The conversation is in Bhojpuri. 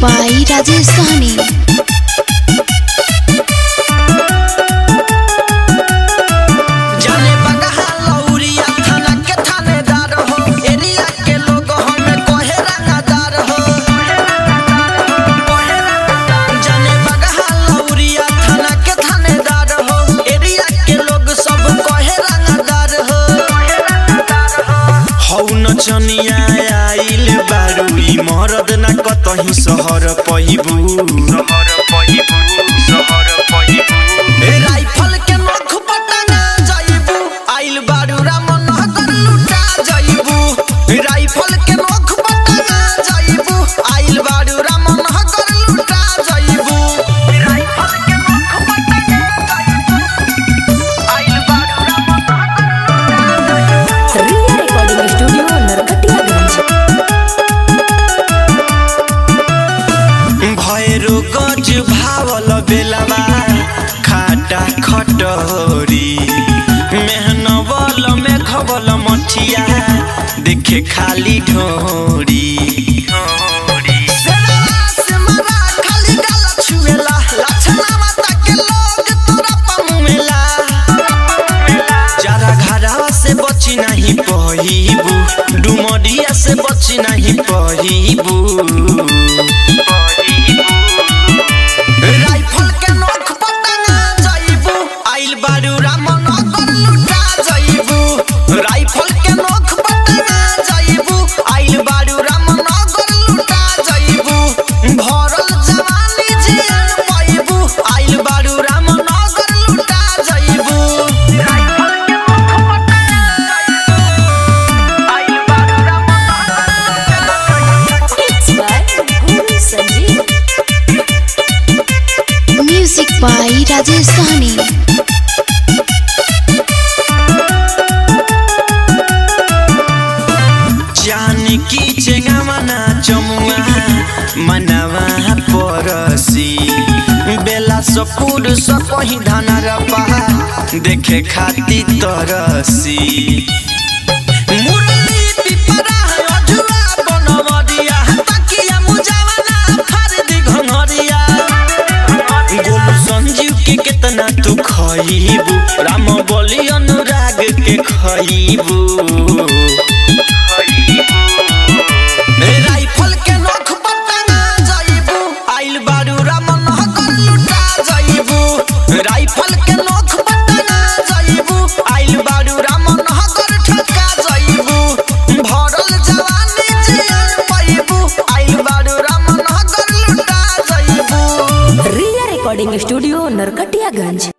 by Rajesh Sahni. चनिया आइल बारुई मरद ना कतही शहर पहिबू राइफल के नख पटना जाइबू आइल बारू रामन नगर लुटा जाइबू राइफल के नख पटना जाइबू आइल बारू रामन नगर लुटा जाइबू राइफल के नख पटना जाइबू आइल बारू रामन नगर रिया रिकॉर्डिंग स्टूडियो नरकटियागंज। भैरो गज भावल बेलवा खाटा खटोरी मेहनवल में खबल मठिया देखे खाली ढोरी बची नहीं पहिबू डुमरिया से बची नहीं पहिबू राइफल के नख पटना जाइबू आइल बारू रामन नगर लुटा जाइबू राइफल के नख पटना जाइबू आइल बारू रामन नगर लुटा जाइबू भरल जवानी जेल पाइबू आइल बारू रामन नगर लुटा जाइबू Music by Rajesh Sahni. Janaki चेंगामना Chamua मनवा परसी बेला सपुर सकही धाना रपा देखे खाती तरसी मुरली पिपरा अजुआ बनवरिया तकिया मुजावना फरदी घंघरिया गोलू संजीव के कितना तू खइबू राम बोली अनुराग के खइबू राइफल के नख पटना जाइबू आइल बारू रामन नगर लुटा जाइबू राइफल के नख पटना जाइबू आइल बारू रामन नगर ठका जाइबू भरल जवानी जेल पाइबू आइल बारू रामन नगर लुटा जाइबू रिया रिकॉर्डिंग स्टूडियो नरकटियागंज।